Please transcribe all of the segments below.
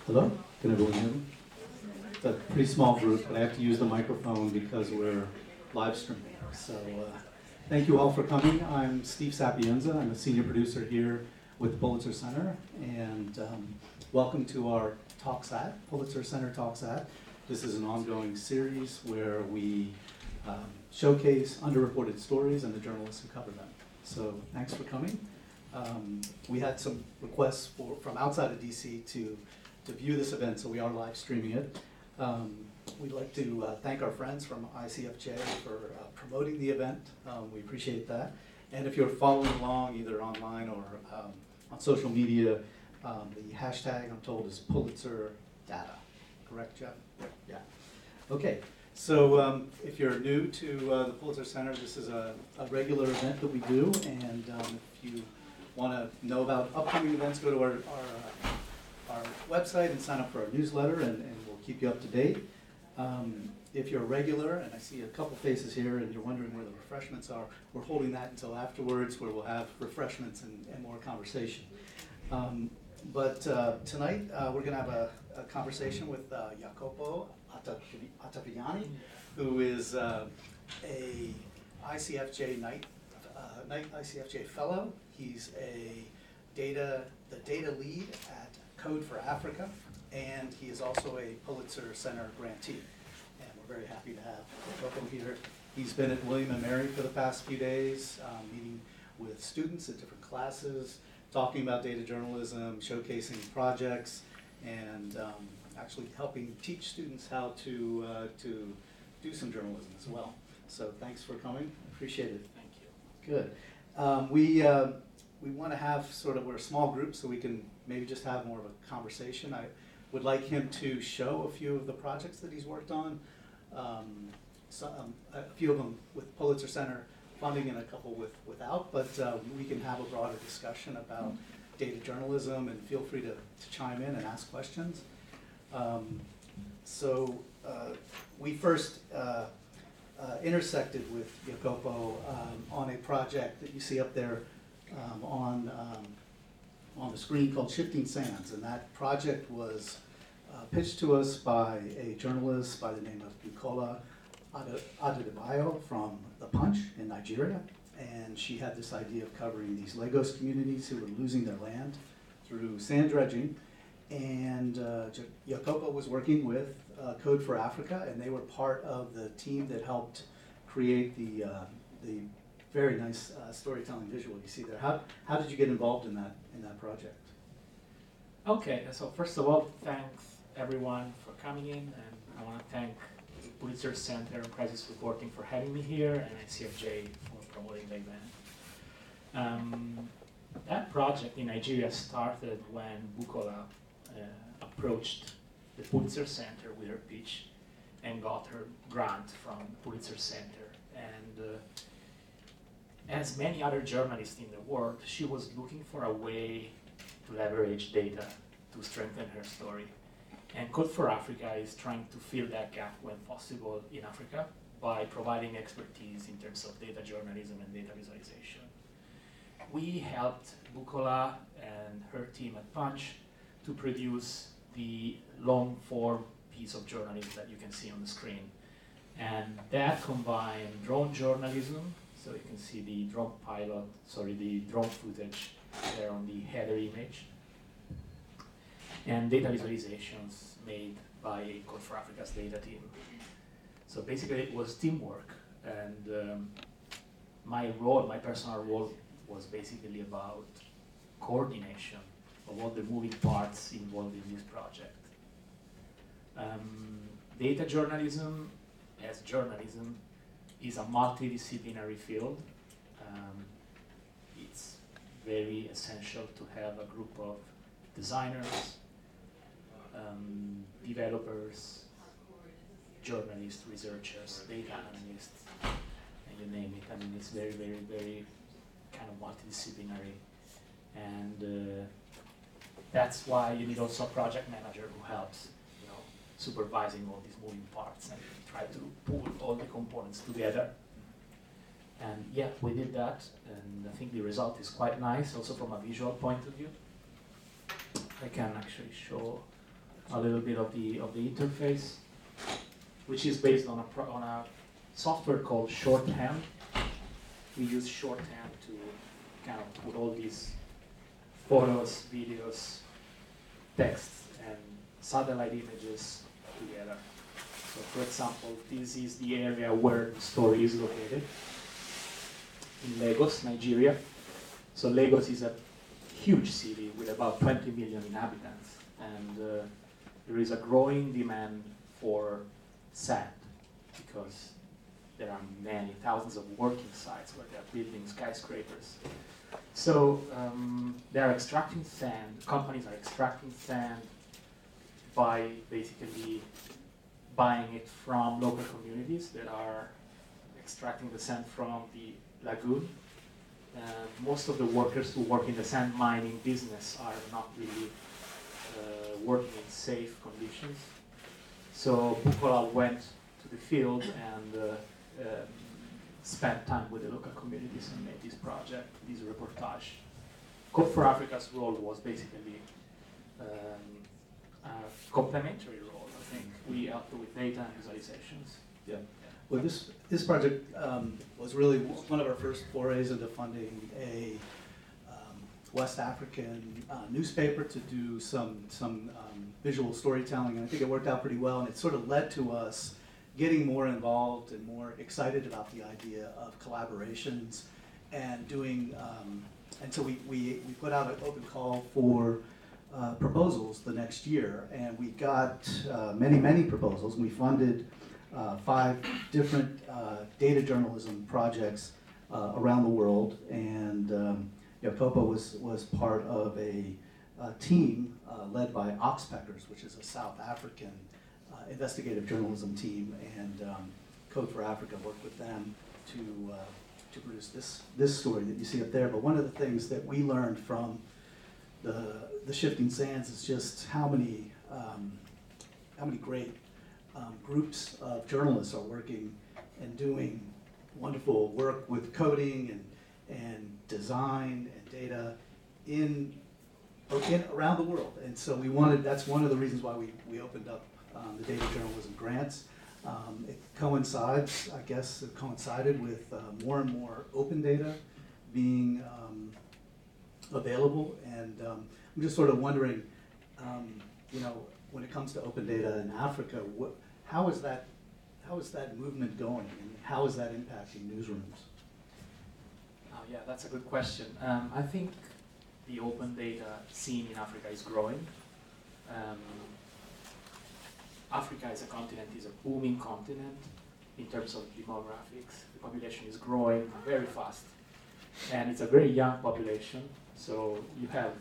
Hello? Can everyone hear me? It's a pretty small group, but I have to use the microphone because we're live streaming. So thank you all for coming. I'm Steve Sapienza. I'm a senior producer here with the Pulitzer Center. And welcome to our Talks at, Pulitzer Center Talks at. This is an ongoing series where we showcase underreported stories and the journalists who cover them. So thanks for coming. We had some requests from outside of DC to view this event, so we are live streaming it. We'd like to thank our friends from ICFJ for promoting the event. We appreciate that. And if you're following along either online or on social media, the hashtag, I'm told, is Pulitzer Data. Correct, Jeff? Yeah. Okay. So if you're new to the Pulitzer Center, this is a regular event that we do. And if you want to know about upcoming events, go to our website and sign up for our newsletter, and we'll keep you up to date. If you're a regular, and I see a couple faces here, and you're wondering where the refreshments are, we're holding that until afterwards, where we'll have refreshments and more conversation. But tonight, we're going to have a conversation with Jacopo Ottaviani, who is a ICFJ Knight ICFJ Fellow. He's the data lead at Code for Africa, and he is also a Pulitzer Center grantee. And we're very happy to have Jacopo here. He's been at William & Mary for the past few days, meeting with students at different classes, talking about data journalism, showcasing projects, and actually helping teach students how to do some journalism as well. So thanks for coming. Appreciate it. Thank you. Good. We want to have we're a small group, so we can maybe just have more of a conversation. I would like him to show a few of the projects that he's worked on, a few of them with Pulitzer Center funding and a couple without, but we can have a broader discussion about data journalism, and feel free to chime in and ask questions. We first intersected with Jacopo on a project that you see up there on the screen called Shifting Sands, and that project was pitched to us by a journalist by the name of Bukola Adebayo from The Punch in Nigeria, and she had this idea of covering these Lagos communities who were losing their land through sand dredging, and Jacopo was working with Code for Africa, and they were part of the team that helped create the very nice storytelling visual you see there. How did you get involved in that project? Okay, so first of all, thanks everyone for coming in, and I want to thank Pulitzer Center and Crisis Reporting for having me here, and ICFJ for promoting the event. That project in Nigeria started when Bukola approached the Pulitzer Center with her pitch and got her grant from Pulitzer Center. And as many other journalists in the world, she was looking for a way to leverage data to strengthen her story. And Code for Africa is trying to fill that gap when possible in Africa by providing expertise in terms of data journalism and data visualization. We helped Bukola and her team at Punch to produce the long-form piece of journalism that you can see on the screen. And that combined drone journalism, so you can see the the drone footage there on the header image, and data visualizations made by Code for Africa's data team. So basically it was teamwork, and my personal role was basically about coordination of all the moving parts involved in this project. Data journalism, as journalism, is a multidisciplinary field. It's very essential to have a group of designers, developers, journalists, researchers, data analysts, and you name it. I mean, it's very, very, very kind of multidisciplinary. And that's why you need also a project manager who helps, supervising all these moving parts and try to pull all the components together. And yeah, we did that, and I think the result is quite nice, also from a visual point of view. I can actually show a little bit of the interface, which is based on a software called Shorthand. We use Shorthand to kind of put all these photos, videos, texts, and satellite images together. So for example, this is the area where the story is located, in Lagos, Nigeria. So Lagos is a huge city with about 20 million inhabitants, and there is a growing demand for sand because there are many thousands of working sites where they are building skyscrapers. So they are extracting sand, companies are extracting sand by basically buying it from local communities that are extracting the sand from the lagoon. Most of the workers who work in the sand mining business are not really working in safe conditions. So Bukola went to the field and spent time with the local communities and made this project, this reportage. Code for Africa's role was basically a complementary role, I think. We helped with data and visualizations. Yeah. Well, this project was really one of our first forays into funding a West African newspaper to do some visual storytelling, and I think it worked out pretty well, and it sort of led to us getting more involved and more excited about the idea of collaborations and doing, and so we put out an open call for proposals the next year, and we got many proposals, and we funded 5 different data journalism projects around the world, and Jacopo was part of a team led by Oxpeckers, which is a South African investigative journalism team, and Code for Africa worked with them to produce this story that you see up there. But one of the things that we learned from the shifting sands is just how many great groups of journalists are working and doing wonderful work with coding and design and data in around the world. And so that's one of the reasons why we opened up the data journalism grants. It coincided with more and more open data being available, and I'm just sort of wondering, when it comes to open data in Africa, how is that movement going, and how is that impacting newsrooms? Yeah, that's a good question. I think the open data scene in Africa is growing. Africa as a continent is a booming continent in terms of demographics. The population is growing very fast, and it's a very young population. So you have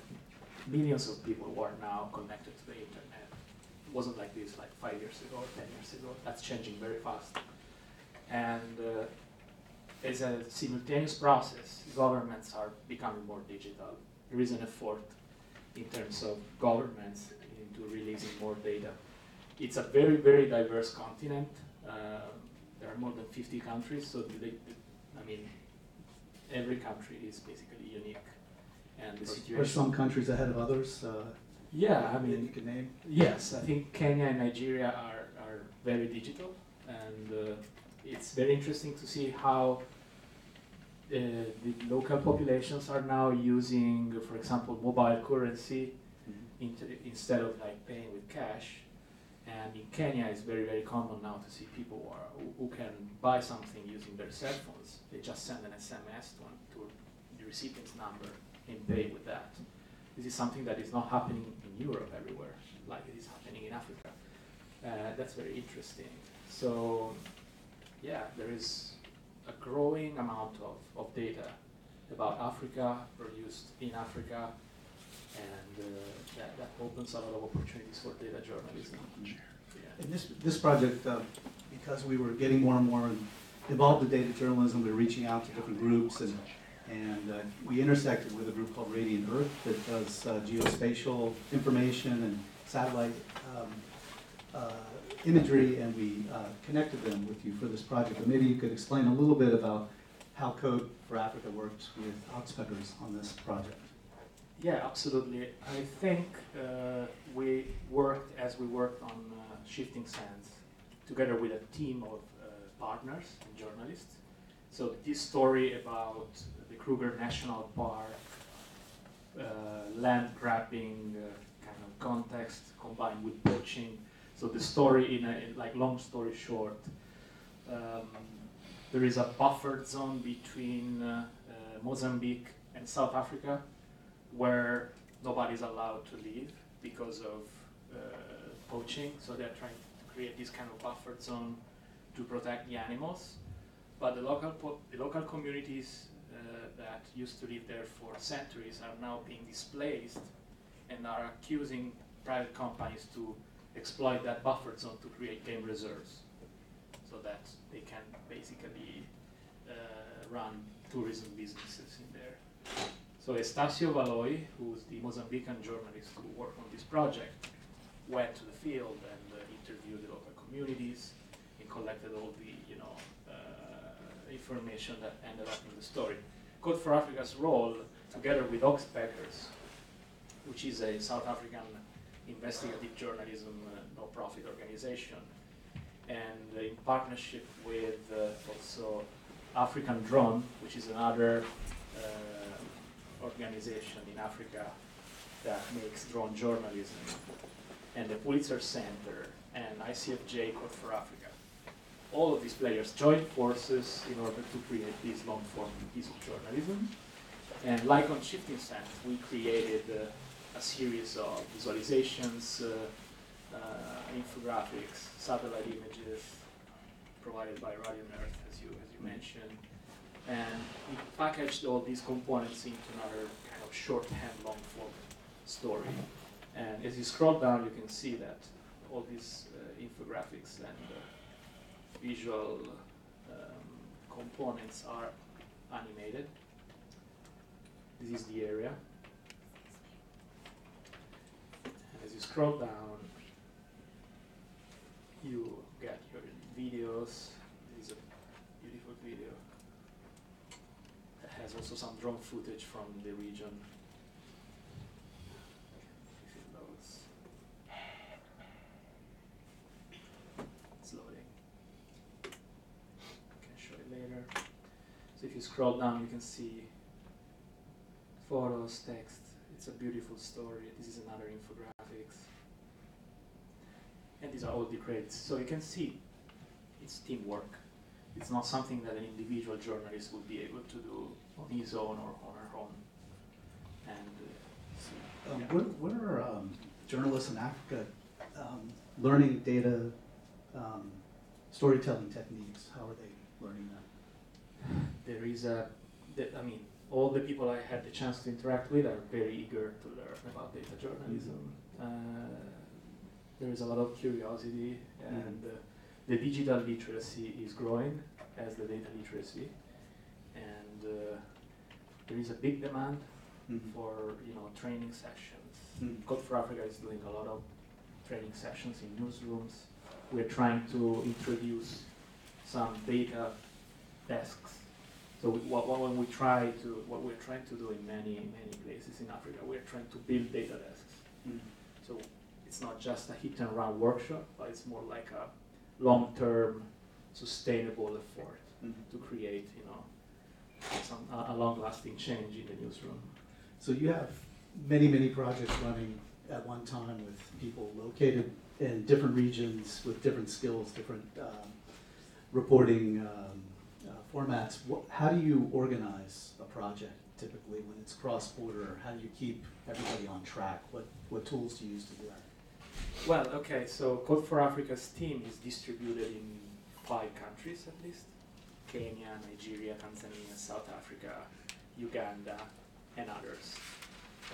millions of people who are now connected to the internet. It wasn't like this like 5 years ago or 10 years ago. That's changing very fast. And as a simultaneous process, governments are becoming more digital. There is an effort in terms of governments into releasing more data. It's a very diverse continent. There are more than 50 countries, so every country is basically unique. And the situation. Are some countries ahead of others? Yeah, you can name? Yes, I think Kenya and Nigeria are very digital, and it's very interesting to see how the local populations are now using, for example, mobile currency instead of like paying with cash. And in Kenya, it's very common now to see people who can buy something using their cell phones. They just send an SMS to the recipient's number and pay with that. This is something that is not happening in Europe everywhere, like it is happening in Africa. That's very interesting. So, yeah, there is a growing amount of data about Africa, produced in Africa, and that opens a lot of opportunities for data journalism. Yeah. And this project, because we were getting more and more involved in data journalism, we were reaching out to different groups, and we intersected with a group called Radiant Earth that does geospatial information and satellite imagery, and we connected them with you for this project. But maybe you could explain a little bit about how Code for Africa works with Oxpeckers on this project. Yeah, absolutely. I think we worked on Shifting Sands together with a team of partners and journalists. So this story about the Kruger National Park, land grabbing kind of context combined with poaching. So the story, in like long story short, there is a buffer zone between Mozambique and South Africa, where nobody's allowed to leave because of poaching. So they're trying to create this kind of buffer zone to protect the animals. But the local communities that used to live there for centuries are now being displaced and are accusing private companies to exploit that buffer zone to create game reserves so that they can basically run tourism businesses in there. So Estacio Valoy, who's the Mozambican journalist who worked on this project, went to the field and interviewed the local communities and collected all the information that ended up in the story. Code for Africa's role, together with Oxpeckers, which is a South African investigative journalism no-profit organization, and in partnership with also African Drone, which is another organization in Africa that makes drone journalism, and the Pulitzer Center and ICFJ Code for Africa. All of these players joined forces in order to create this long-form piece of journalism. And like on Shifting Sands, we created a series of visualizations, infographics, satellite images provided by Radio Earth, as you mentioned. And we packaged all these components into another kind of shorthand long-form story. And as you scroll down, you can see that all these infographics and visual components are animated. This is the area. And as you scroll down, you get your videos. This is a beautiful video that has also some drone footage from the region. If it loads. It's loading. I can show it later. So if you scroll down, you can see photos, text. It's a beautiful story. This is another infographics. And these are all the credits. So you can see it's teamwork. It's not something that an individual journalist would be able to do on his own or on her own. And What are journalists in Africa learning data storytelling techniques? How are they learning that? There is all the people I had the chance to interact with are very eager to learn about data journalism. There is a lot of curiosity, and the digital literacy is growing as the data literacy, and there is a big demand for training sessions. Code for Africa is doing a lot of training sessions in newsrooms. We're trying to introduce some data desks. So what we're trying to do in many places in Africa, we're trying to build data desks. So it's not just a hit and run workshop, but it's more like a long-term, sustainable effort to create, a long-lasting change in the newsroom. So you have many projects running at one time with people located in different regions with different skills, different reporting formats. How do you organize a project typically when it's cross-border? How do you keep everybody on track? What tools do you use to do that? Well, okay, so Code for Africa's team is distributed in 5 countries at least: Kenya, Nigeria, Tanzania, South Africa, Uganda, and others.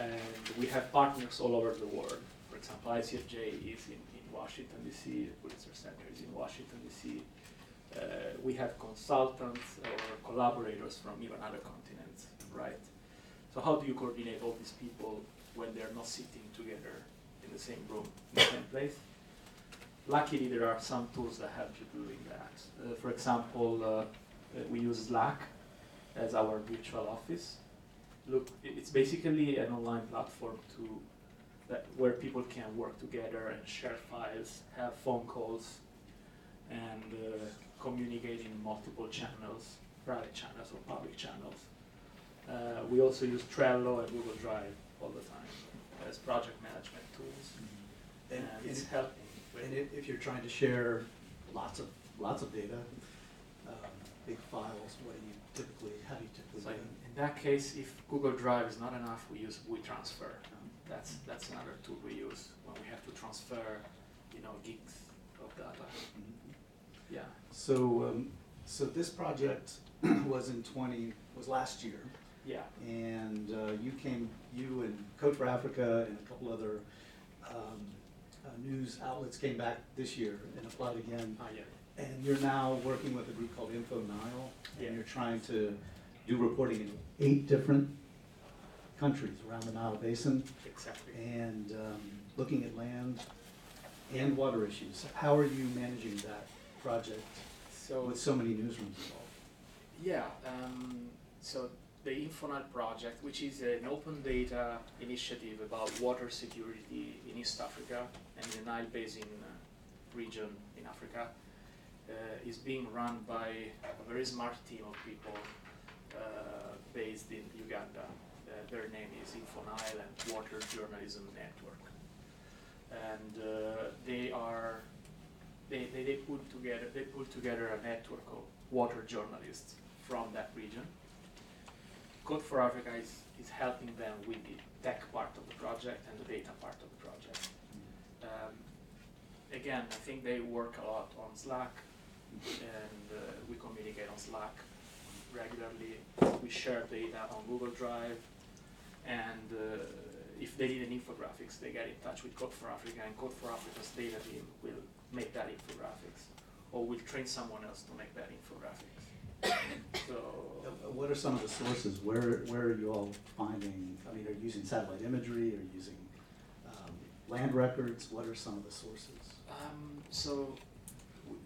And we have partners all over the world. For example, ICFJ is in Washington, D.C., the Pulitzer Center is in Washington, D.C. We have consultants or collaborators from even other continents, right? So how do you coordinate all these people when they're not sitting together in the same room, in the same place? Luckily, there are some tools that help you doing that. For example, we use Slack as our virtual office. look, it's basically an online platform where people can work together and share files, have phone calls, and communicate in multiple channels, private channels or public channels. We also use Trello and Google Drive all the time as project management tools, and it's helping. And if you're trying to share lots of data, big files, how do you typically So do it? in that case, if Google Drive is not enough, we use WeTransfer. That's another tool we use when we have to transfer, gigs of data. Mm-hmm. Yeah. So this project was last year, Yeah. and you and Code for Africa and a couple other news outlets came back this year and applied again. Yeah. And you're now working with a group called InfoNile, and Yeah. you're trying to do reporting in 8 different countries around the Nile Basin, Exactly. and looking at land and water issues. How are you managing that project with so many newsrooms involved? Yeah, so the InfoNile project, which is an open data initiative about water security in East Africa and the Nile Basin region in Africa, is being run by a very smart team of people based in Uganda. Their name is InfoNile and Water Journalism Network. And they put together a network of water journalists from that region. Code for Africa is helping them with the tech part of the project and the data part of the project. Again, I think they work a lot on Slack, and we communicate on Slack regularly. We share data on Google Drive, and if they need an infographics, they get in touch with Code for Africa, and Code for Africa's data team will make that infographics, or will train someone else to make that infographics. So, what are some of the sources? Where are you all finding? I mean, are you using satellite imagery? Are you using land records? What are some of the sources?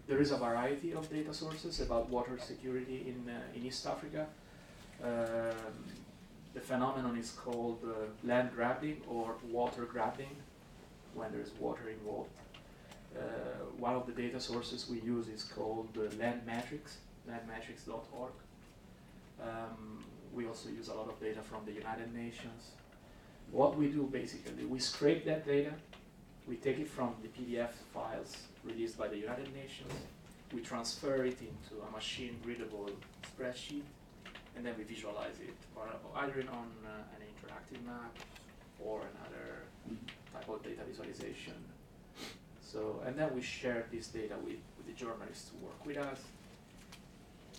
There is a variety of data sources about water security in East Africa. The phenomenon is called land grabbing or water grabbing, when there is water involved. One of the data sources we use is called Landmetrics, landmetrics.org. We also use a lot of data from the United Nations. What we do basically, we scrape that data, we take it from the PDF files released by the United Nations, we transfer it into a machine-readable spreadsheet, and then we visualize it, either on an interactive map or another type of data visualization. So, and then we share this data with the journalists who work with us,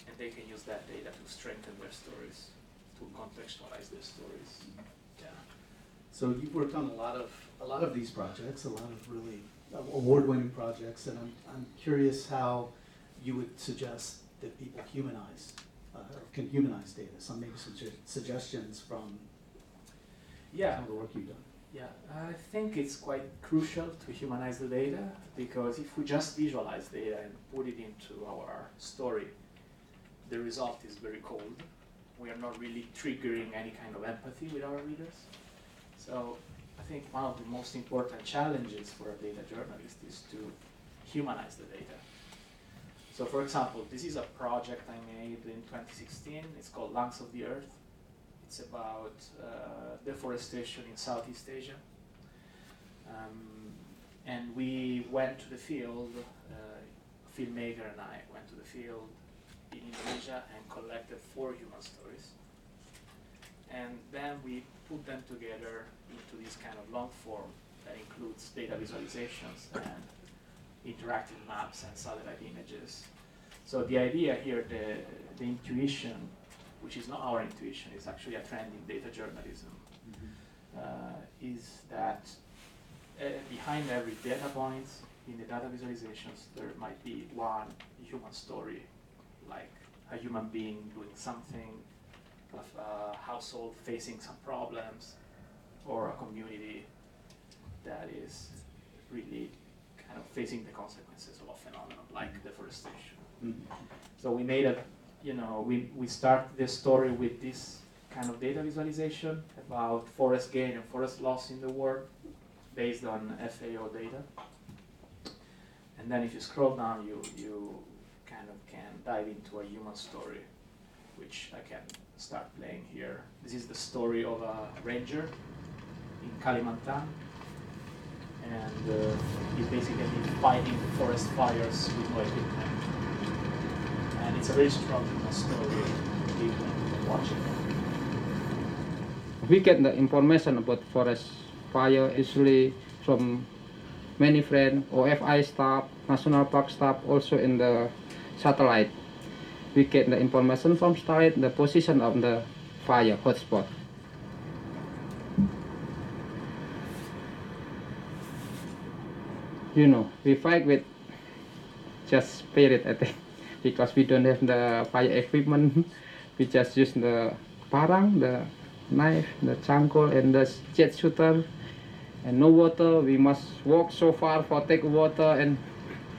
and they can use that data to strengthen their stories, to contextualize their stories. Yeah. So you've worked on a lot of these projects, a lot of really award-winning projects, and I'm curious how you would suggest that people humanize or can humanize data. Some maybe suggestions from some of the work you've done. Yeah, I think it's quite crucial to humanize the data, because if we just visualize data and put it into our story, the result is very cold. We are not really triggering any kind of empathy with our readers. So I think one of the most important challenges for a data journalist is to humanize the data. So for example, this is a project I made in 2016. It's called Lungs of the Earth. It's about deforestation in Southeast Asia. And we went to the field, a filmmaker and I went to the field in Indonesia and collected 4 human stories. And then we put them together into this kind of long form that includes data visualizations and interactive maps and satellite images. So the idea here, the intuition, which is not our intuition, it's actually a trend in data journalism, is that behind every data point in the data visualizations, there might be one human story, like a human being doing something, of a household facing some problems, or a community that is really kind of facing the consequences of a phenomenon like deforestation. So we made we start the story with this kind of data visualization about forest gain and forest loss in the world based on FAO data. And then if you scroll down, you kind of can dive into a human story, which I can start playing here. This is the story of a ranger in Kalimantan, and he's basically fighting forest fires with no equipment. And it's a very strong human story. You can watch it. We get the information about forest fire usually from many friends, OFI staff, national park staff, also in the satellite. We get the information from satellite, the position of the fire hotspot. You know, we fight with just spirit, I think, because we don't have the fire equipment. We just use the parang, the knife, the charcoal, and the jet shooter. And no water, we must walk so far for take water, and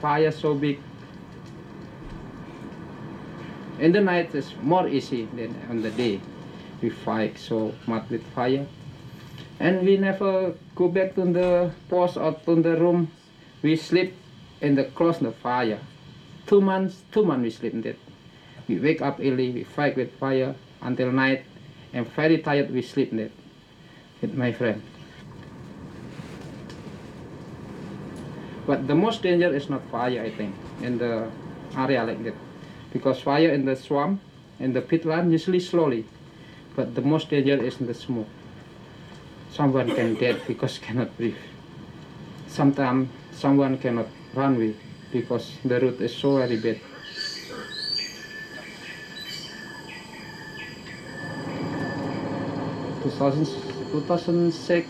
fire so big. In the night it's more easy than on the day. We fight so much with fire. And we never go back to the post or to the room. We sleep in the close the fire. 2 months we sleep in that. We wake up early, we fight with fire until night, and very tired we sleep in it with my friend. But the most danger is not fire, I think, in the area like that. Because fire in the swamp, in the peatland, usually slowly. But the most danger is in the smoke. Someone can dead because cannot breathe. Sometimes someone cannot run away because the route is so very bad. In 2006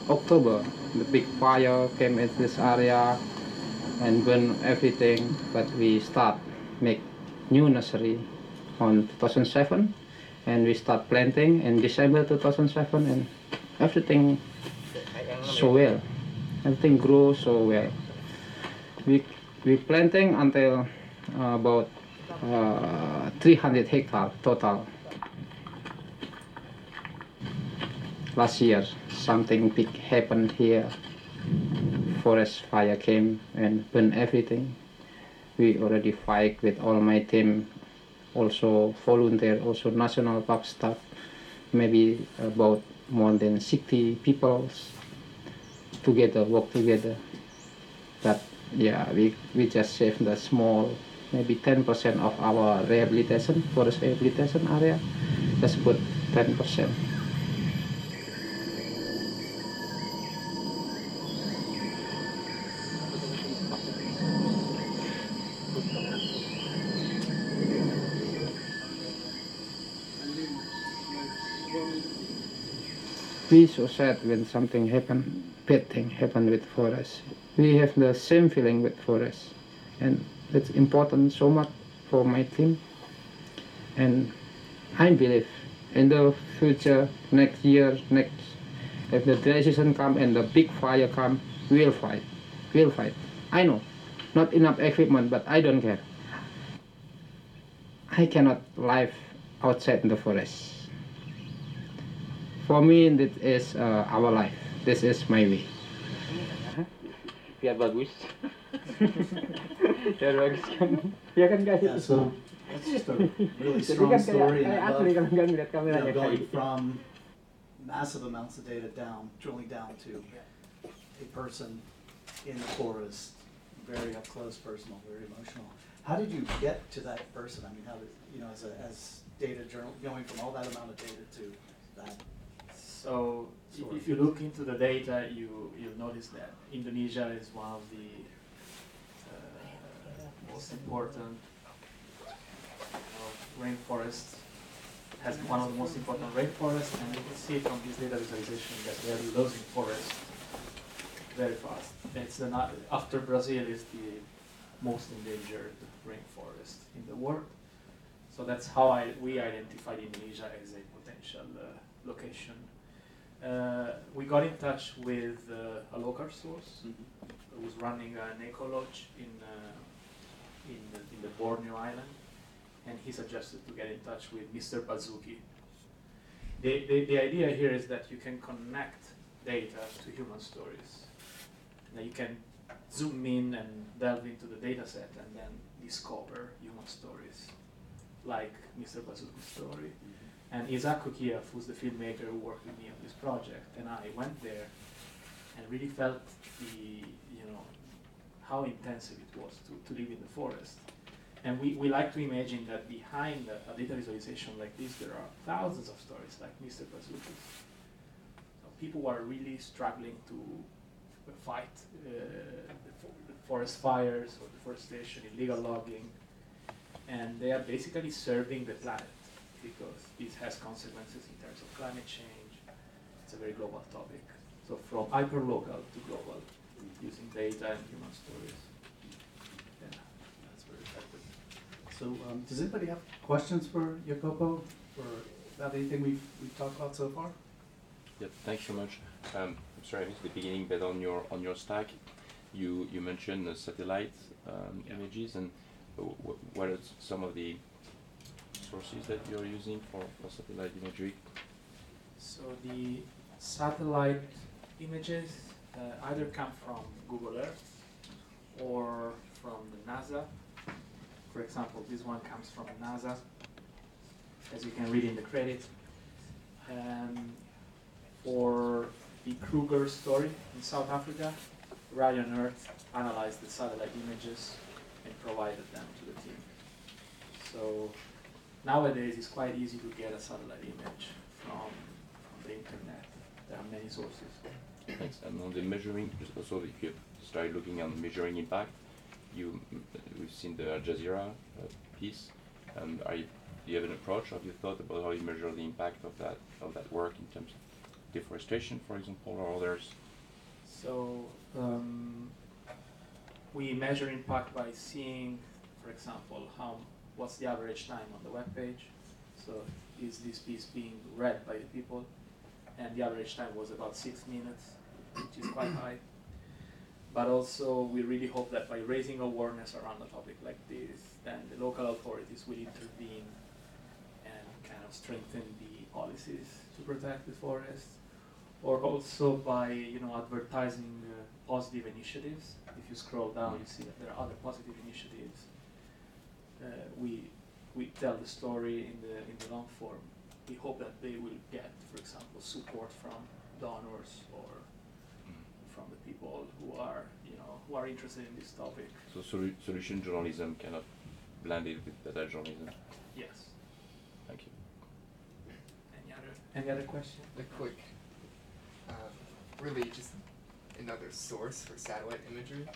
October, the big fire came in this area and burned everything, but we start make new nursery on 2007, and we start planting in December 2007, and everything so well. Everything grows so well. We planting until about 300 hectares total. Last year, something big happened here. Forest fire came and burned everything. We already fight with all my team, also volunteer, also national park staff, maybe about more than 60 people together, work together. But yeah, we just save the small, maybe 10% of our rehabilitation, forest rehabilitation area. Just put 10%. We so sad when something happen, bad thing happen with forest. We have the same feeling with forest, and it's important so much for my team. And I believe in the future, next year, if the dry season come and the big fire come, we'll fight. We'll fight. I know, not enough equipment, but I don't care. I cannot live outside in the forest. For me, this is our life. This is my way. Biar bagus. Biar bagus kan. Ya kan guys. Yeah, so that's just a really strong story, and I love, going from massive amounts of data down, drilling down to a person in the forest, very up close, personal, very emotional. How did you get to that person? I mean, how did, as data journal, going from all that amount of data to that? So if you look into the data, you'll notice that Indonesia is one of the most important rainforests, has one of the most important rainforests, and you can see from this data visualization that we are losing forests very fast. It's after Brazil is the most endangered rainforest in the world. So that's how we identified Indonesia as a potential location. We got in touch with a local source who was running an eco lodge in the Borneo island, and he suggested to get in touch with Mr. Bazuki, the idea here is that you can connect data to human stories. Now you can zoom in and delve into the data set and then discover human stories, like Mr. Bazooka's story. And Isaac Kokiev, who's the filmmaker who worked with me on this project, and I went there and really felt how intensive it was to live in the forest. And we like to imagine that behind a data visualization like this, there are thousands of stories like Mr. Bazooka's. So people are really struggling to fight the forest fires or deforestation, illegal logging, and they are basically serving the planet because this has consequences in terms of climate change. It's a very global topic. So from hyper-local to global, using data and human stories. Yeah, that's very effective. So does anybody have questions for Jacopo or about anything we've talked about so far? Yep, thanks so much. I'm sorry I missed the beginning, but on your stack, you mentioned the satellite images, and what are some of the sources that you're using for satellite imagery? So the satellite images either come from Google Earth or from the NASA. For example, this one comes from NASA, as you can read in the credits. For the Kruger story in South Africa, Ryan Earth analyzed the satellite images and provided them to the team. So nowadays it's quite easy to get a satellite image from the internet. There are many sources. Thanks. And on the measuring, also if you start looking on measuring impact, we've seen the Al Jazeera piece. Do you have an approach? Have you thought about how you measure the impact of that work in terms of deforestation, for example, or others? So we measure impact by seeing, for example, what's the average time on the web page. So is this piece being read by the people? And the average time was about 6 minutes, which is quite high. But also we really hope that by raising awareness around a topic like this, then the local authorities will intervene and kind of strengthen the policies to protect the forest. Or also by advertising positive initiatives. If you scroll down, you see that there are other positive initiatives. We tell the story in the long form. We hope that they will get, for example, support from donors or from the people who are interested in this topic. So solution journalism kind of blended with data journalism. Yes. Thank you. Any other question? A quick, really just another source for satellite imagery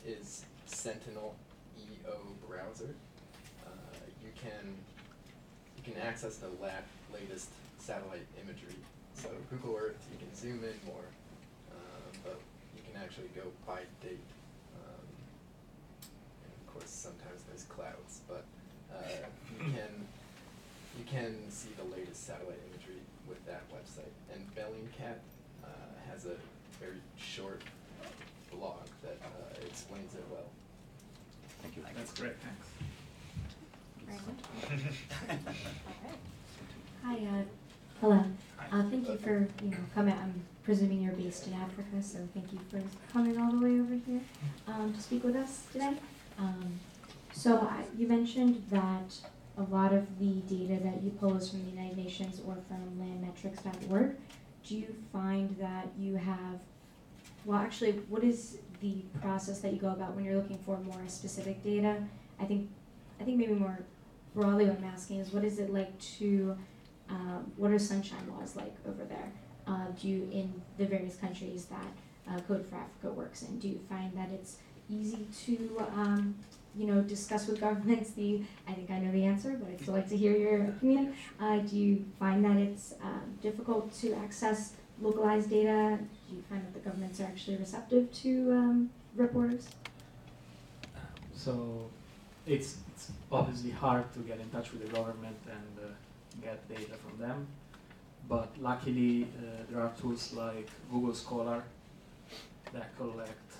is Sentinel EO browser. You can access the latest satellite imagery. So Google Earth, you can zoom in more, but you can actually go by date. And of course, sometimes there's clouds, but you can see the latest satellite imagery with that website. And Bellingcat has a very short blog that explains it well. Thank you. That's great, thanks. Hi, hello. Thank you for coming. I'm presuming you're based in Africa, so thank you for coming all the way over here to speak with us today. You mentioned that a lot of the data that you pull is from the United Nations or from landmetrics.org. Do you find that you have, what is the process that you go about when you're looking for more specific data? I think maybe more broadly what I'm asking is, what is it like what are sunshine laws like over there? In the various countries that Code for Africa works in? Do you find that it's easy to discuss with governments I think I know the answer, but I'd still like to hear your opinion. Do you find that it's difficult to access localized data? Do you find that the governments are actually receptive to reporters? So it's obviously hard to get in touch with the government and get data from them, but luckily there are tools like Google Scholar that collect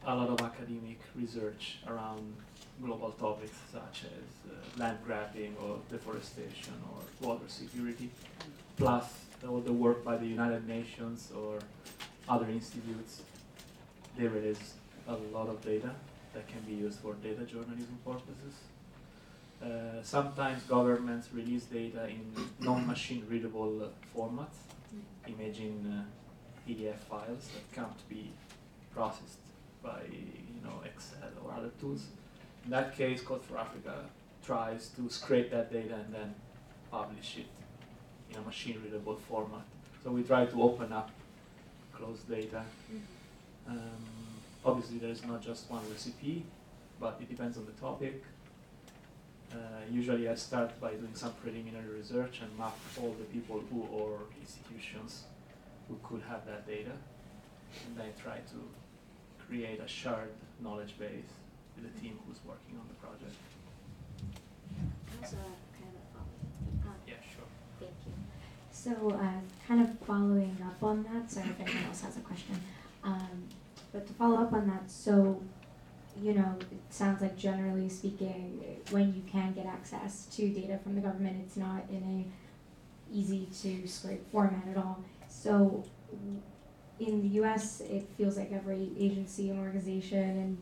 a lot of academic research around global topics such as land grabbing or deforestation or water security. plus all the work by the United Nations or other institutes, they release a lot of data that can be used for data journalism purposes. Sometimes governments release data in non-machine readable formats. Imagine PDF files that can't be processed by Excel or other tools. In that case, Code for Africa tries to scrape that data and then publish it in a machine readable format. So we try to open up closed data. Obviously, there is not just one recipe, but it depends on the topic. Usually I start by doing some preliminary research and map all the people who or institutions who could have that data. And then I try to create a shared knowledge base with the team who's working on the project. Also, kind of a follow-up. Yeah, sure. Thank you. So, kind of following up on that, sorry if anyone else has a question, but to follow up on that, so, it sounds like generally speaking, when you can get access to data from the government, it's not in a easy to scrape format at all. So, in the US, it feels like every agency and organization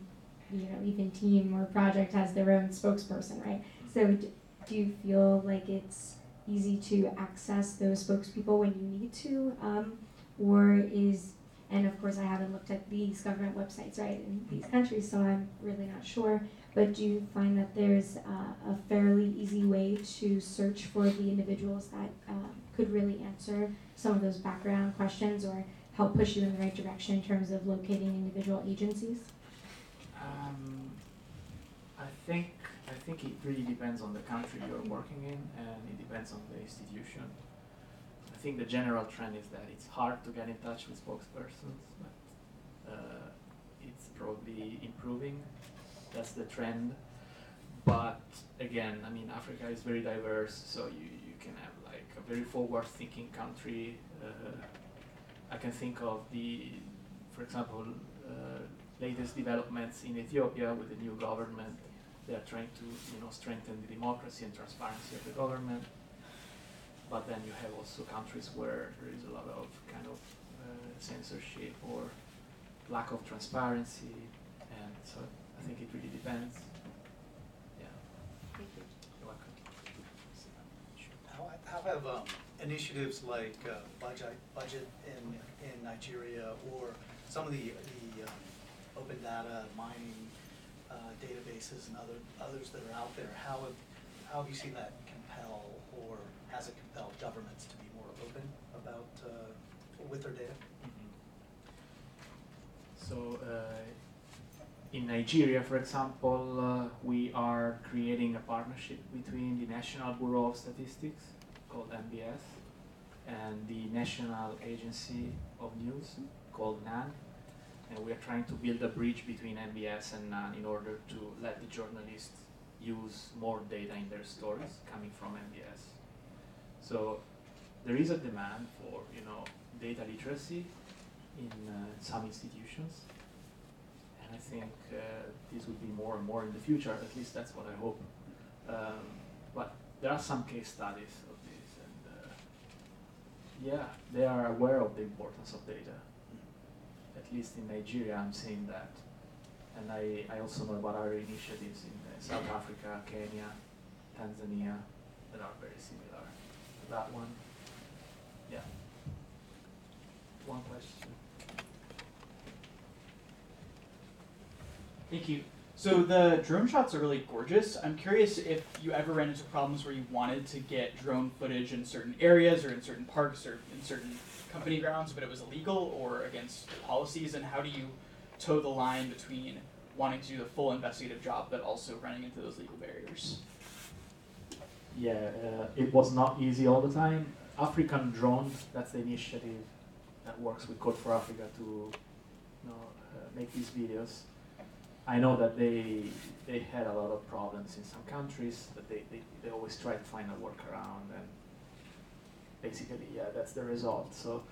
and even team or project has their own spokesperson, right? So do you feel like it's easy to access those spokespeople when you need to? And of course I haven't looked at these government websites, right, in these countries, so I'm really not sure. But do you find that there's a fairly easy way to search for the individuals that could really answer some of those background questions or help push you in the right direction in terms of locating individual agencies? I think it really depends on the country you're working in, and it depends on the institution. I think the general trend is that it's hard to get in touch with spokespersons, but it's probably improving. That's the trend. But again, Africa is very diverse, so you can have like a very forward-thinking country. I can think of for example, latest developments in Ethiopia with the new government. They are trying to strengthen the democracy and transparency of the government. But then you have also countries where there is a lot of kind of censorship or lack of transparency, and so I think it really depends. Yeah. Thank you. You're welcome. How have initiatives like budget in Nigeria or some of the open data mining databases and others that are out there, how have you seen that compel, or has it compelled governments to be more open about with their data? So in Nigeria, for example, we are creating a partnership between the National Bureau of Statistics, called NBS, and the National Agency of News, called NAN. And we are trying to build a bridge between NBS and NAN in order to let the journalists use more data in their stories coming from NBS. So there is a demand for data literacy in some institutions, and I think this will be more and more in the future. At least that's what I hope. But there are some case studies of this, and yeah, they are aware of the importance of data. At least in Nigeria, I'm seeing that. And I also know about other initiatives in South Africa, Kenya, Tanzania that are very similar to that one. Yeah. One question. Thank you. So the drone shots are really gorgeous. I'm curious if you ever ran into problems where you wanted to get drone footage in certain areas or in certain parks or in certain company grounds, but it was illegal or against policies, and how do you toe the line between wanting to do the full investigative job but also running into those legal barriers? Yeah, it was not easy all the time. African Drones, that's the initiative that works with Code for Africa to make these videos. I know that they had a lot of problems in some countries, but they always try to find a workaround, and basically, yeah, that's the result. So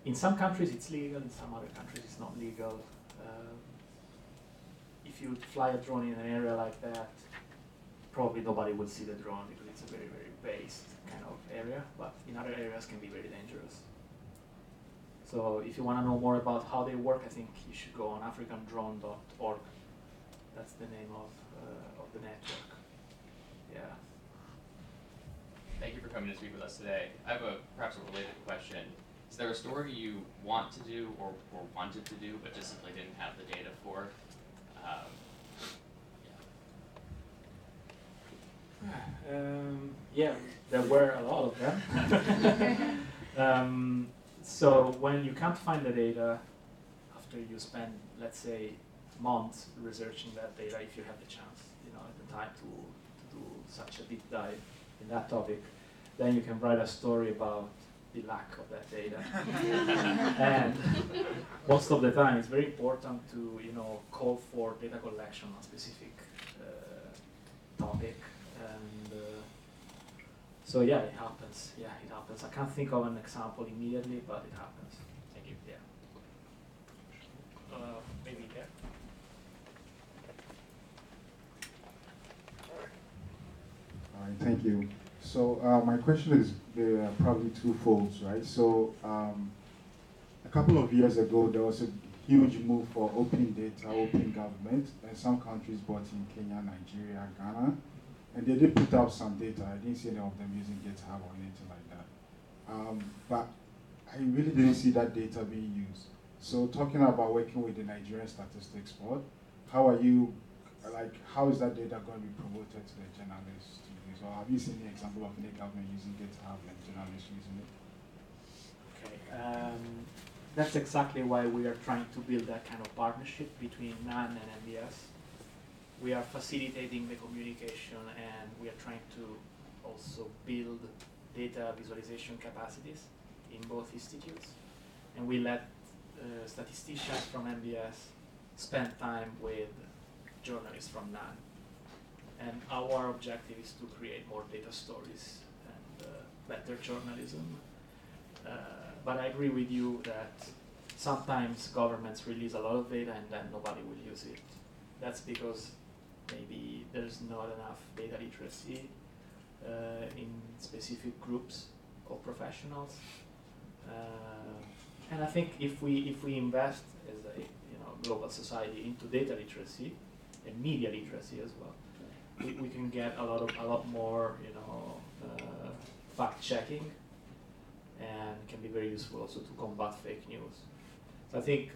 in some countries it's legal, in some other countries it's not legal. If you fly a drone in an area like that, probably nobody will see the drone because it's a very, very based kind of area, but in other areas can be very dangerous. So if you want to know more about how they work, I think you should go on africandrone.org. That's the name of the network. Yeah. Thank you for coming to speak with us today. I have perhaps a related question. Is there a story you want to do or wanted to do but just simply didn't have the data for? Yeah, there were a lot of them. So when you can't find the data, after you spend, let's say, months researching that data, if you have the chance, at the time to do such a deep dive in that topic, then you can write a story about the lack of that data. And most of the time, it's very important to call for data collection on a specific topic. And so yeah, it happens. Yeah, it happens. I can't think of an example immediately, but it happens. Thank you. Yeah. Maybe there. All right, thank you. So my question is probably twofold, right? So a couple of years ago, there was a huge move for open data, open government, and some countries bought in Kenya, Nigeria, Ghana, and they did put out some data. I didn't see any of them using GitHub or anything like that. But I really didn't see that data being used. So talking about working with the Nigerian Statistics Board, how are you, how is that data going to be promoted to the journalists to use? Or have you seen any example of any government using GitHub and journalists using it? Okay. That's exactly why we are trying to build that kind of partnership between NAN and MBS. We are facilitating the communication, and we are trying to also build data visualization capacities in both institutes. And we let statisticians from MBS spend time with journalists from NAN. And our objective is to create more data stories and better journalism. But I agree with you that sometimes governments release a lot of data and then nobody will use it. That's because maybe there's not enough data literacy in specific groups of professionals. And I think if we invest as a global society into data literacy and media literacy as well, we can get a lot more fact checking, and can be very useful also to combat fake news. So I think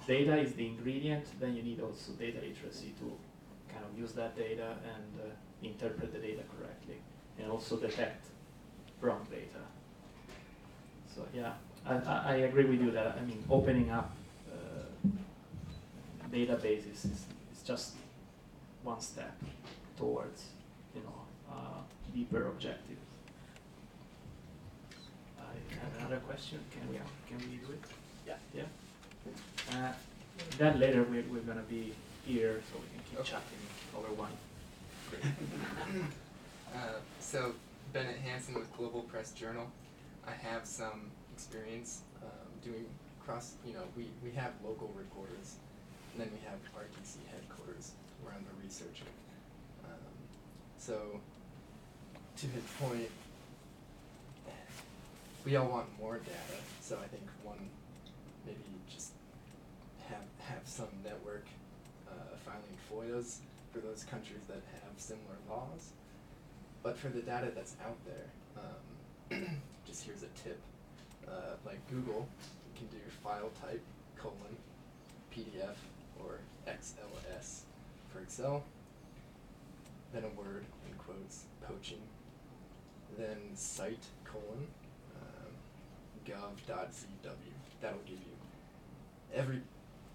data is the ingredient. Then you need also data literacy to kind of use that data and interpret the data correctly, and also detect wrong data. So yeah, I agree with you that opening up databases is just one step towards deeper objectives. I have another question. Can we do it? Yeah. Then later we're gonna be here so we can keep chatting over wine. So Bennett Hansen with Global Press Journal. I have some experience doing we have local reporters, and then we have RTC headquarters where I'm a researcher. So to his point, we all want more data, so I think maybe just have some network filing FOIAs for those countries that have similar laws. But for the data that's out there, just here's a tip. Like Google, you can do file type, PDF, or XLS for Excel, then a word, in quotes, poaching, then cite, gov.zw. That'll give you every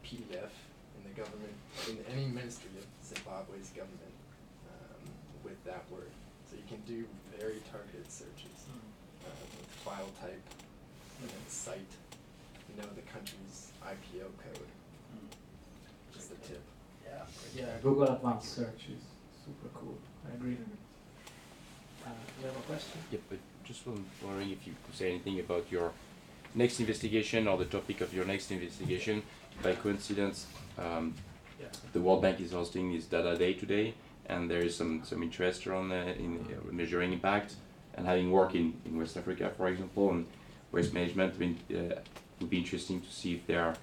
PDF in the government, in any ministry of Zimbabwe's government, with that word. So you can do very targeted searches with file type and then cite, the country's IPO code. Just a tip. Yeah, Google Advanced Search is super cool. I agree. You have a question? Yeah, but just wondering if you could say anything about your next investigation or the topic of your next investigation. By coincidence, the World Bank is hosting this data day today, and there is some interest around in measuring impact. And having worked in West Africa, for example, and waste management, I mean, it would be interesting to see if there are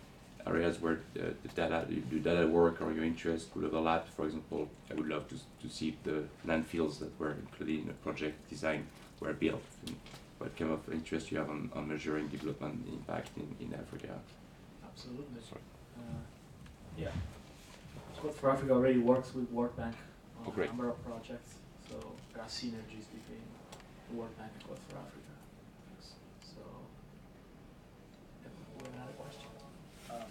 areas where the data work or your interest could overlap. For example, I would love to see if the landfills that were included in the project design were built, and what kind of interest you have on measuring development impact in Africa. Absolutely. Sorry. Yeah. Code for Africa already works with World Bank on a great. number of projects, so there are synergies between the World Bank and Code for Africa. So, another question?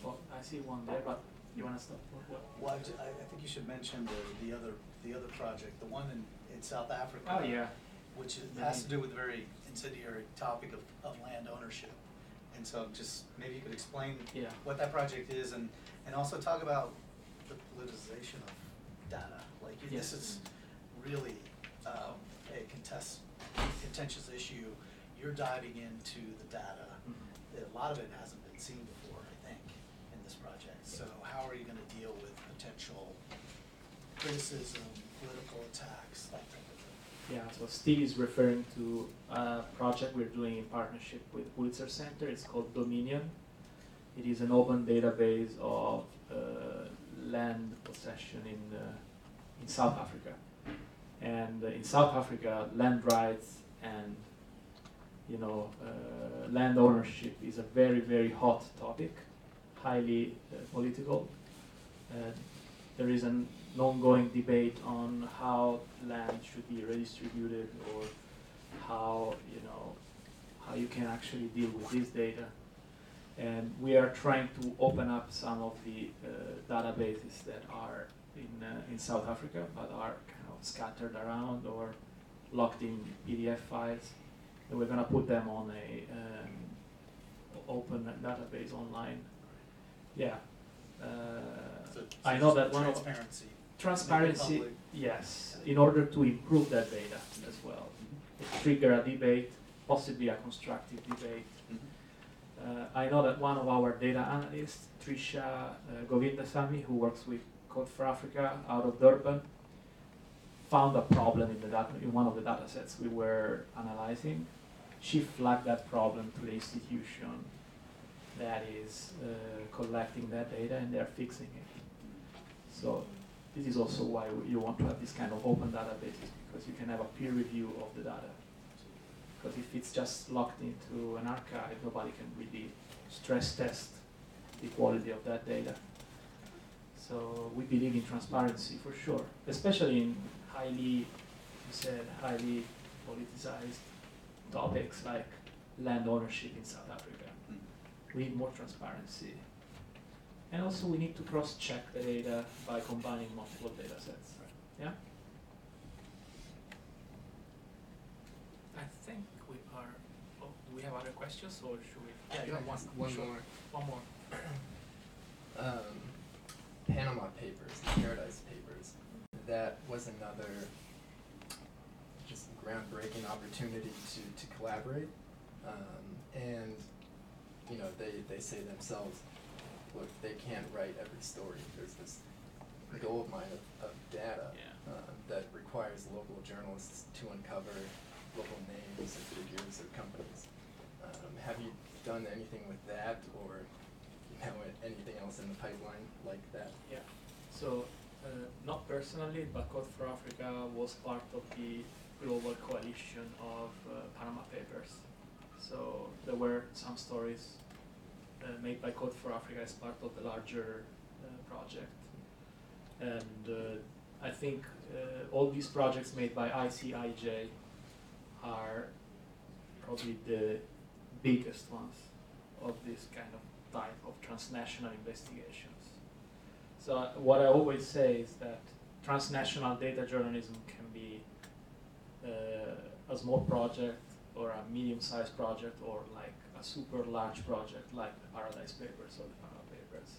Well, I see one there, but you want to stop? What? Well, I think you should mention the other project, the one in South Africa. Oh, yeah. Which has to do with the very incendiary topic of land ownership. And so just maybe you could explain what that project is, and also talk about the politicization of data. Like, this is really a contentious issue. You're diving into the data. A lot of it hasn't been seen before, I think, in this project. So how are you going to deal with potential criticism, political attacks, that type of thing? Yeah, so Steve is referring to a project we're doing in partnership with the Pulitzer Center. It's called Dominion. It is an open database of land possession in South Africa. And in South Africa, land rights and land ownership is a very, very hot topic, highly political. There is an ongoing debate on how land should be redistributed, or how you can actually deal with this data. And we are trying to open up some of the databases that are in South Africa, but are kind of scattered around or locked in PDF files. And we're going to put them on a open database online. Yeah. So I know that one of transparency, yes, in order to improve that data as well. Trigger a debate, possibly a constructive debate. I know that one of our data analysts, Trisha Govindasamy, who works with Code for Africa out of Durban, found a problem in one of the data sets we were analyzing. She flagged that problem to the institution that is collecting that data, and they're fixing it. So this is also why you want to have this kind of open databases, because you can have a peer review of the data. Because if it's just locked into an archive, nobody can really stress test the quality of that data. So we believe in transparency for sure, especially in highly politicized topics like land ownership in South Africa. We need more transparency. And also we need to cross-check the data by combining multiple data sets. Yeah? I think we are, do we have other questions, or should we? Yeah, you have one One more. One more. Panama Papers, the Paradise Papers. That was another just groundbreaking opportunity to collaborate. And they say themselves, look, they can't write every story. There's this gold mine of data that requires local journalists to uncover local names and figures or companies. Have you done anything with that, or anything else in the pipeline like that? Yeah. So not personally, but Code for Africa was part of the global coalition of Panama Papers. So there were some stories made by Code for Africa as part of the larger project. And I think all these projects made by ICIJ are probably the biggest ones of this kind of type of transnational investigations. So what I always say is that transnational data journalism can be a small project, or a medium-sized project, or like a super large project like the Paradise Papers or the Panama Papers.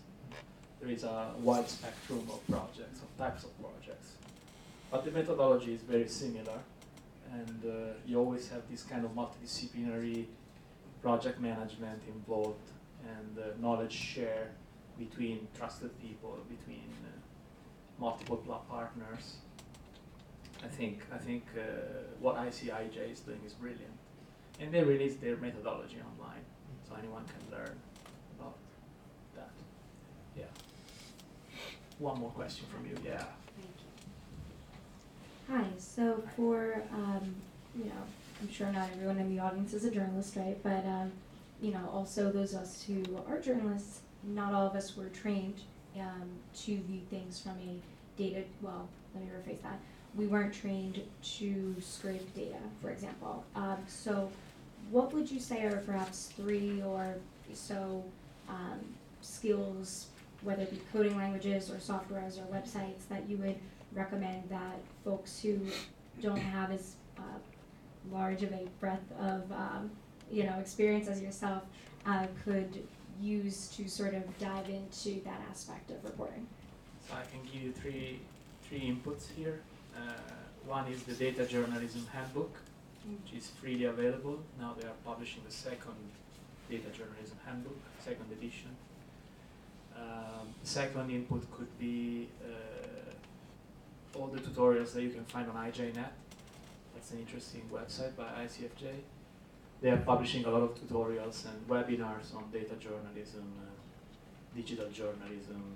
There is a wide spectrum of projects, of types of projects. But the methodology is very similar, and you always have this kind of multidisciplinary project management involved, and knowledge share between trusted people, between multiple partners. I think what ICIJ is doing is brilliant, and they release their methodology online, so anyone can learn about that. Yeah. One more question from you. Yeah. Thank you. Hi, so for, you know, I'm sure not everyone in the audience is a journalist, right? But, you know, also those of us who are journalists, not all of us were trained to view things from a data, well, let me rephrase that. We weren't trained to scrape data, for example. So what would you say are perhaps 3 or so skills, whether it be coding languages or softwares or websites, that you would recommend that folks who don't have as large of a breadth of you know, experience as yourself could use to sort of dive into that aspect of reporting? So I can give you three inputs here. One is the Data Journalism Handbook, which is freely available. Now they are publishing the second Data Journalism Handbook, second edition. Second input could be all the tutorials that you can find on IJNet. That's an interesting website by ICFJ. They are publishing a lot of tutorials and webinars on data journalism, digital journalism,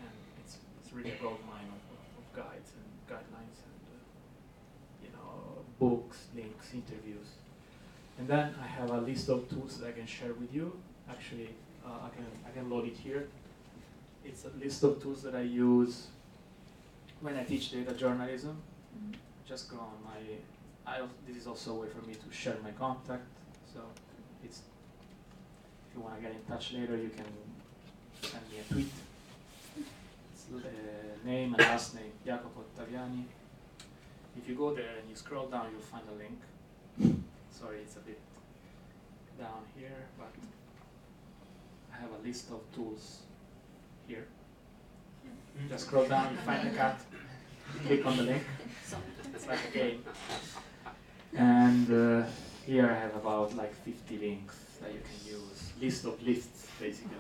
and it's really a gold mine of guides and guidelines and you know, books, links, interviews. And then I have a list of tools that I can share with you. Actually, I can load it here. It's a list of tools that I use when I teach data journalism. Mm-hmm. Just go on my. This is also a way for me to share my contact. So it's, if you want to get in touch later, you can send me a tweet. It's name and last name, Jacopo Ottaviani. If you go there and you scroll down, you'll find a link. Sorry, it's a bit down here, but I have a list of tools here. Just scroll down, you find the cat, click on the link. It's like a game. And here I have about like 50 links that you can use. List of lists, basically.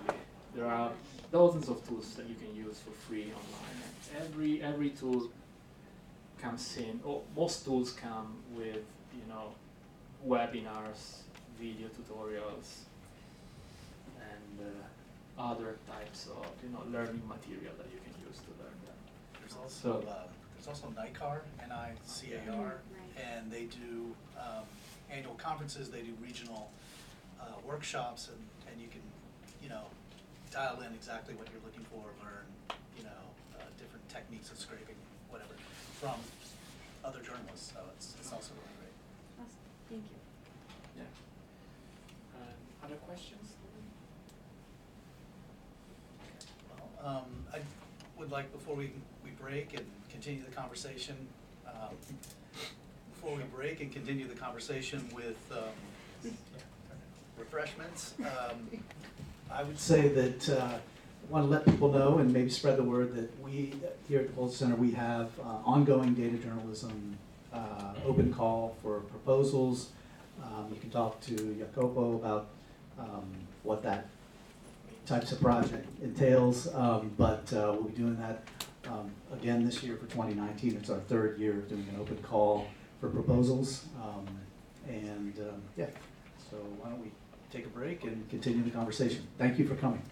There are dozens of tools that you can use for free online. And every tool comes in, or most tools come with, you know, webinars, video tutorials, and other types of, you know, learning material that you can use to learn them. There's also NICAR, N-I-C-A-R, and they do annual conferences, they do regional workshops, and you can, you know, dial in exactly what you're looking for, learn, you know, different techniques of scraping, whatever, from other journalists, so it's also really great. Awesome, thank you. Yeah. Other questions? Well, I would like, before we break and continue the conversation, with refreshments, I would say that I want to let people know and maybe spread the word that we here at the Pulitzer Center, we have ongoing data journalism open call for proposals. You can talk to Jacopo about what that types of project entails, but we'll be doing that again this year for 2019. It's our 3rd year of doing an open call for proposals, yeah, so why don't we take a break and continue the conversation. Thank you for coming.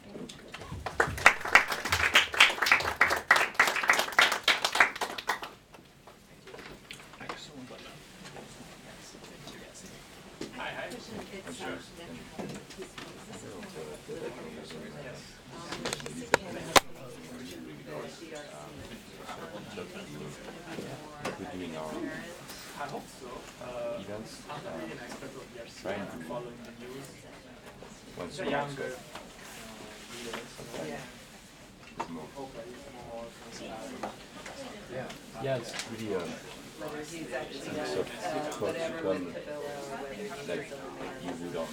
We're doing our I hope so. events, I'm not really an expert of DRC. trying I'm to following the news. once The a month, younger readers. it's more. Hope that it's more transparent. Yeah, it's really some sort of sitcom like you would on